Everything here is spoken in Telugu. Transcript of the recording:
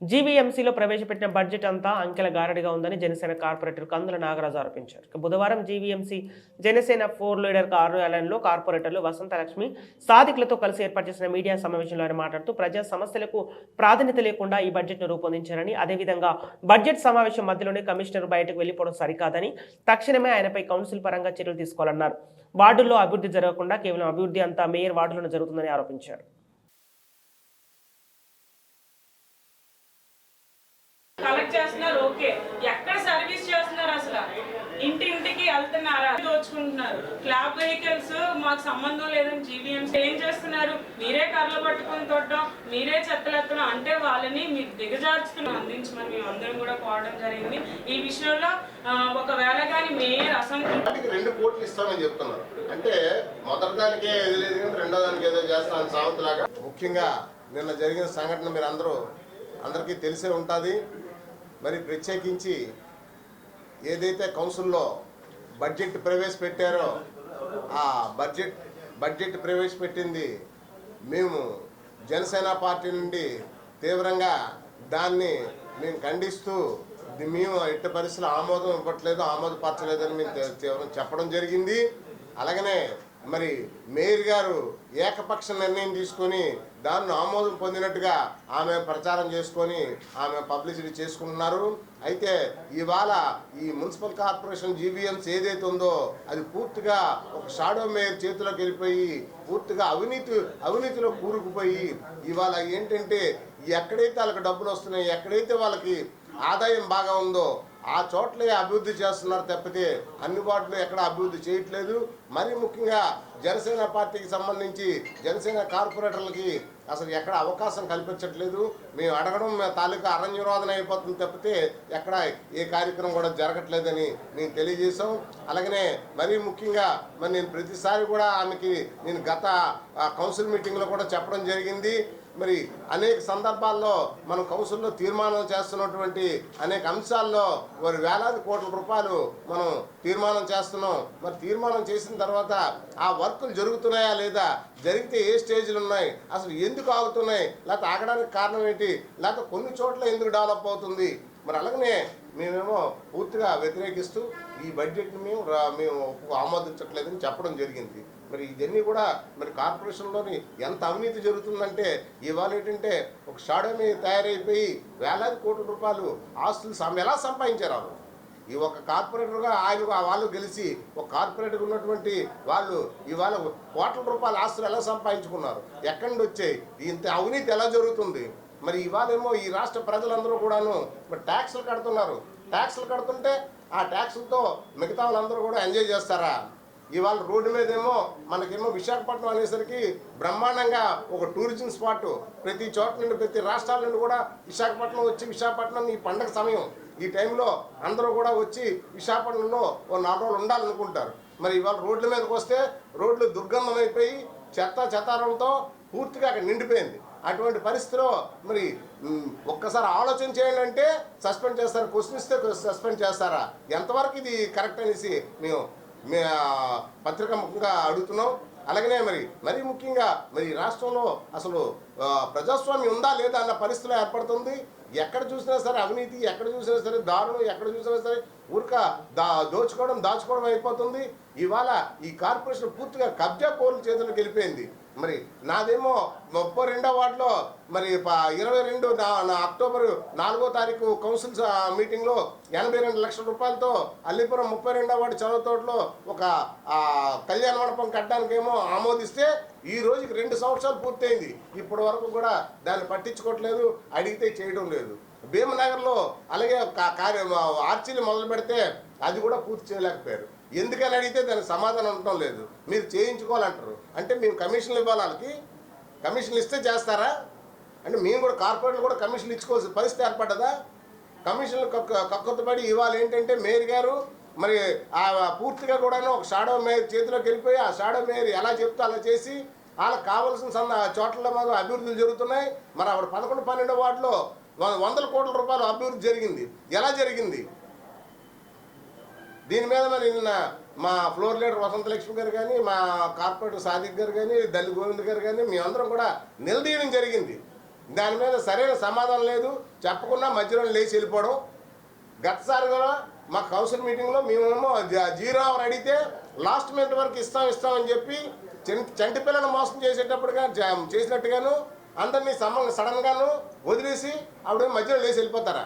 జీవీఎంసీలో ప్రవేశపెట్టిన బడ్జెట్ అంతా అంకెల గారడిగా ఉందని జనసేన కార్పొరేటర్ కందుల నాగరాజు ఆరోపించారు. బుధవారం జీవీఎంసీ జనసేన 4 లీడర్ కార్యాలయంలో కార్పొరేటర్లు వసంతలక్ష్మి సాధికులతో కలిసి ఏర్పాటు చేసిన మీడియా సమావేశంలో ఆయన మాట్లాడుతూ ప్రజా సమస్యలకు ప్రాధాన్యత లేకుండా ఈ బడ్జెట్ను రూపొందించారని, అదేవిధంగా బడ్జెట్ సమావేశం మధ్యలోనే కమిషనర్ బయటకు వెళ్లిపోవడం సరికాదని, తక్షణమే ఆయనపై కౌన్సిల్ పరంగా చర్యలు తీసుకోవాలన్నారు. వార్డుల్లో అభివృద్ధి జరగకుండా కేవలం అభివృద్ధి అంతా మేయర్ వార్డులోనే జరుగుతుందని ఆరోపించారు. కలెక్ట్ చేస్తున్నారు, ఓకే. ఎక్కడ సర్వీస్ చేస్తున్నారు? అసలు ఇంటింటికి వెళ్తున్నారా? దోచుకుంటున్నారు. క్లాబ్ వెహికల్స్ మాకు సంబంధం లేదని జీవీఎంసీ ఏం చేస్తున్నారు? మీరే కర్రలు పట్టుకుని తొట్టడం, మీరే చెత్తలెత్తడం, అంటే వాళ్ళని మీరు దిగజార్చుకుని అందించమని మేము అందరం కూడా కోరడం జరిగింది. ఈ విషయంలో ఒకవేళ కానీ మేయర్ అసెంబ్లీకి 2 కోట్లు ఇస్తామని చెప్తున్నారు. అంటే మొదటి దానికే ఏది లేదు కానీ రెండో దానికి ఏదో చేస్తామని సాగుతులాగా. ముఖ్యంగా నిన్న జరిగిన సంఘటన మీరు అందరికీ తెలిసే ఉంటుంది. మరి ప్రత్యేకించి ఏదైతే కౌన్సిల్లో బడ్జెట్ ప్రవేశపెట్టారో ఆ బడ్జెట్ ప్రవేశపెట్టింది మేము జనసేన పార్టీ నుండి తీవ్రంగా దాన్ని మేము ఖండిస్తూ మేము ఎట్టి పరిస్థితులు ఆమోదం ఇవ్వట్లేదు, ఆమోదపరచలేదని మేము తీవ్రంగా చెప్పడం జరిగింది. అలాగనే మరి మేయర్ గారు ఏకపక్ష నిర్ణయం తీసుకొని దాన్ని ఆమోదం పొందినట్టుగా ఆమె ప్రచారం చేసుకొని ఆమె పబ్లిసిటీ చేసుకుంటున్నారు. అయితే ఇవాళ ఈ మున్సిపల్ కార్పొరేషన్ జీవీఎంసీ ఏదైతే ఉందో అది పూర్తిగా ఒక షాడో మేయర్ చేతిలోకి వెళ్ళిపోయి పూర్తిగా అవినీతిలో కూరుకుపోయి ఇవాళ ఏంటంటే ఎక్కడైతే వాళ్ళకి డబ్బులు వస్తున్నాయి, ఎక్కడైతే వాళ్ళకి ఆదాయం బాగా ఉందో ఆ చోట్లే అభివృద్ధి చేస్తున్నారు తప్పితే అన్ని వాటిలో ఎక్కడ అభివృద్ధి చేయట్లేదు. మరి ముఖ్యంగా జనసేన పార్టీకి సంబంధించి జనసేన కార్పొరేటర్లకి అసలు ఎక్కడ అవకాశం కల్పించట్లేదు. మేము అడగడం తాలూకా అరణ్యరోధన అయిపోతుంది తప్పితే ఎక్కడ ఏ కార్యక్రమం కూడా జరగట్లేదని మేము తెలియజేశాం. అలాగనే మరీ ముఖ్యంగా మరి నేను ప్రతిసారి కూడా ఆమెకి నేను గత కౌన్సిల్ మీటింగ్లో కూడా చెప్పడం జరిగింది. మరి అనేక సందర్భాల్లో మనం కౌన్సిల్లో తీర్మానం చేస్తున్నటువంటి అనేక అంశాల్లో మరి వేలాది కోట్ల రూపాయలు మనం తీర్మానం చేస్తున్నాం. మరి తీర్మానం చేసిన తర్వాత ఆ వర్కులు జరుగుతున్నాయా లేదా, జరిగితే ఏ స్టేజ్లు ఉన్నాయి, అసలు ఎందుకు ఆగుతున్నాయి, లేకపోతే ఆగడానికి కారణం ఏంటి, లేకపోతే కొన్ని చోట్ల ఎందుకు డెవలప్ అవుతుంది. మరి అలాగనే మేమేమో పూర్తిగా వ్యతిరేకిస్తూ ఈ బడ్జెట్ని మేము ఆమోదించట్లేదని చెప్పడం జరిగింది. మరి ఇవన్నీ కూడా మరి కార్పొరేషన్లోని ఎంత అవినీతి జరుగుతుందంటే ఇవాళ ఏంటంటే ఒక షాడోని తయారైపోయి వేలాది కోట్ల రూపాయలు ఆస్తులు ఎలా సంపాదించారు. ఈ ఒక కార్పొరేటర్గా వాళ్ళు గెలిచి ఒక కార్పొరేటర్ ఉన్నటువంటి వాళ్ళు ఇవాళ కోట్ల రూపాయల ఆస్తులు ఎలా సంపాదించుకున్నారు, ఎక్కడి నుండి వచ్చాయి, ఇంత అవినీతి ఎలా జరుగుతుంది. మరి ఇవాళేమో ఈ రాష్ట్ర ప్రజలందరూ కూడాను మరి ట్యాక్సులు కడుతున్నారు. ట్యాక్సులు కడుతుంటే ఆ ట్యాక్సులతో మిగతా వాళ్ళందరూ కూడా ఎంజాయ్ చేస్తారా? ఇవాళ రోడ్డు మీదేమో మనకేమో విశాఖపట్నం అనేసరికి బ్రహ్మాండంగా ఒక టూరిజం స్పాట్, ప్రతి చోట నుండి ప్రతి రాష్ట్రాల నుండి కూడా విశాఖపట్నం ఈ పండగ సమయం ఈ టైంలో అందరూ కూడా వచ్చి విశాఖపట్నంలో ఓ 4 రోజులు ఉండాలనుకుంటారు. మరి ఇవాళ రోడ్ల మీదకి వస్తే రోడ్లు దుర్గంధం అయిపోయి చెత్తారంతో పూర్తిగా అక్కడ నిండిపోయింది. అటువంటి పరిస్థితిలో మరి ఒక్కసారి ఆలోచన చేయండి అంటే సస్పెండ్ చేస్తారు, క్వశ్చన్ ఇస్తే సస్పెండ్ చేస్తారా, ఎంతవరకు ఇది కరెక్ట్ అనేసి మేము పత్రికా ముఖంగా అడుగుతున్నాం. అలాగనే మరి ముఖ్యంగా మరి రాష్ట్రంలో అసలు ప్రజాస్వామ్యం ఉందా లేదా అన్న పరిస్థితిలో ఏర్పడుతుంది. ఎక్కడ చూసినా సరే అవినీతి, ఎక్కడ చూసినా సరే దారుణం, ఎక్కడ చూసినా సరే దాచుకోవడం అయిపోతుంది. ఇవాళ ఈ కార్పొరేషన్ పూర్తిగా కబ్జా కోర్ల చేతులకు వెళ్ళిపోయింది. మరి నాదేమో 32వ వార్డులో మరి 22 అక్టోబర్ 4వ తారీఖు కౌన్సిల్ మీటింగ్లో 82 లక్షల రూపాయలతో అల్లిపురం 32వ వార్డు చదవతోటలో ఒక కళ్యాణ మండపం కట్టడానికేమో ఆమోదిస్తే ఈ రోజుకి 2 సంవత్సరాలు పూర్తయింది. ఇప్పటి వరకు కూడా దాన్ని పట్టించుకోవట్లేదు, అడిగితే చేయడం లేదు. భీమనగర్లో అలాగే ఆర్చీలు మొదలు పెడితే అది కూడా పూర్తి చేయలేకపోయారు. ఎందుకని అడిగితే దానికి సమాధానం ఉండటం లేదు. మీరు చేయించుకోవాలంటారు అంటే మేము కమిషన్లు ఇవ్వాలి, వాళ్ళకి కమిషన్లు ఇస్తే చేస్తారా అంటే మేము కూడా కార్పొరేట్లు కూడా కమిషన్లు ఇచ్చుకోవాల్సిన పరిస్థితి ఏర్పడ్డదా? కమిషన్లు కక్కుతుపడి ఇవాళ ఏంటంటే మేయర్ గారు మరి పూర్తిగా కూడాను ఒక షాడో మేయర్ చేతిలోకి వెళ్ళిపోయి ఆ షాడో మేయర్ ఎలా చెప్తే అలా చేసి వాళ్ళకి కావాల్సిన చోట్ల మాకు అభివృద్ధులు జరుగుతున్నాయి. మరి ఆవిడ 11-12 వార్డులో 100 కోట్ల రూపాయలు అభివృద్ధి జరిగింది. ఎలా జరిగింది? దీని మీద మరి నిన్న మా ఫ్లోర్ లీడర్ వసంతలక్ష్మి గారు కానీ, మా కార్పొరేటర్ సాదిక్ గారు కానీ, దల్లి గోవింద్ గారు కానీ మేమందరం కూడా నిలదీయడం జరిగింది. దాని మీద సరైన సమాధానం లేదు, చెప్పకుండా మధ్యలో లేచి వెళ్ళిపోవడం. గతసారి కూడా మా కౌన్సిల్ మీటింగ్లో మేమేమో 0 అవర్ అడిగితే లాస్ట్ మినిట్ వరకు ఇస్తామని చెప్పి చంటి పిల్లలను మోసం చేసేటప్పుడుగా చేసినట్టుగాను అందరినీ సడన్గాను వదిలేసి ఆవిడ మధ్యలో లేచి వెళ్ళిపోతారా?